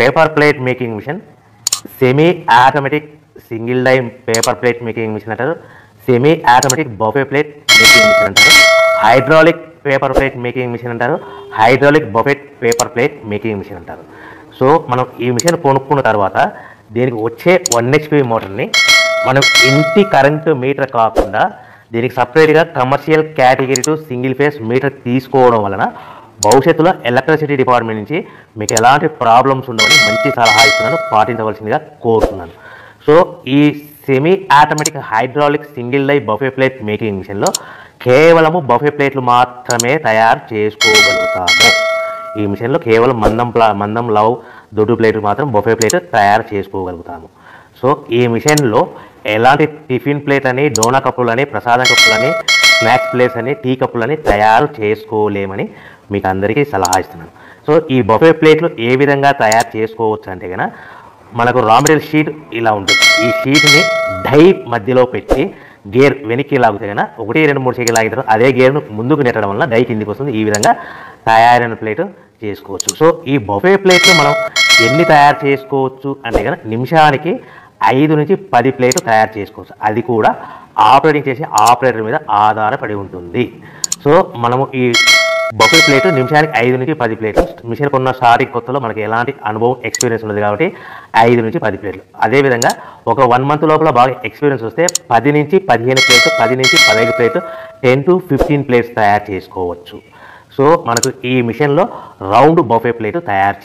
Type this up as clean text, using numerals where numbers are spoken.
Paper plate making machine, semi automatic single die paper plate making machine అంటారు, semi automatic buffet plate making machine అంటారు, hydraulic paper plate making machine అంటారు, hydraulic buffet paper plate making machine అంటారు. So మనం ఈ machine కొనుక్కున్న తర్వాత దీనికి వచ్చే 1 HP మోటార్ని మనం ఇంటి కరెంటు మీటర్ కాకుండా దీనికి సపరేట్గా commercial category to single phase metre తీసుకోవడం వలన భవిష్యత్తులో ఎలక్ట్రిసిటీ డిపార్ట్మెంట్ నుంచి మీకు ఎలాంటి ప్రాబ్లమ్స్ ఉండవని మంచి సలహా ఇస్తున్నాను, పాటించవలసిందిగా కోరుతున్నాను. సో ఈ semi automatic hydraulic single die buffet plate making మిషన్లో కేవలము బఫే ప్లేట్లు మాత్రమే తయారు చేసుకోగలుగుతాము. ఈ మిషన్లో కేవలం మందం లవ్ దొడ్డు ప్లేట్లు మాత్రం బఫే ప్లేట్ తయారు చేసుకోగలుగుతాము. సో ఈ మిషన్లో ఎలాంటి టిఫిన్ ప్లేట్ అని, డోనా కప్పులని, ప్రసాదం కప్పులని, స్నాక్స్ ప్లేట్స్ అని, టీ కప్పులని తయారు చేసుకోలేమని మీకు అందరికీ సలహా ఇస్తున్నాను. సో ఈ బఫే ప్లేట్లు ఏ విధంగా తయారు చేసుకోవచ్చు అంటే కనుక మనకు రా మెటీరియల్ షీట్ ఇలా ఉంటుంది. ఈ షీట్ని డై మధ్యలో పెట్టి గేర్ వెనక్కి లాగితే కనుక 1, 2, 3 సెకండ్లు లాగితే అదే గేర్ను ముందుకు నెట్టడం వల్ల డై కిందికి వస్తుంది. ఈ విధంగా తయారైన ప్లేట్ చేసుకోవచ్చు. సో ఈ బఫే ప్లేట్లు మనం ఎన్ని తయారు చేసుకోవచ్చు అంటే కనుక నిమిషానికి 5 నుంచి 10 ప్లేట్లు తయారు చేసుకోవచ్చు. అది కూడా ఆపరేటింగ్ చేసే ఆపరేటర్ మీద ఆధారపడి ఉంటుంది. సో మనము ఈ బఫే ప్లేట్ నిమిషానికి 5 నుంచి 10 ప్లేట్లు. మిషన్ కొన్న స్టార్టింగ్ కొత్తలో మనకి ఎలాంటి అనుభవం ఎక్స్పీరియన్స్ ఉన్నది కాబట్టి 5 నుంచి 10 ప్లేట్లు. అదేవిధంగా ఒక 1 మంత్ లోపల బాగా ఎక్స్పీరియన్స్ వస్తే 10 నుంచి 15 ప్లేట్లు, 10 నుంచి 15 ప్లేట్లు, 10 to 15 ప్లేట్స్ తయారు చేసుకోవచ్చు. సో మనకు ఈ మిషన్లో రౌండ్ బఫే ప్లేట్ తయారు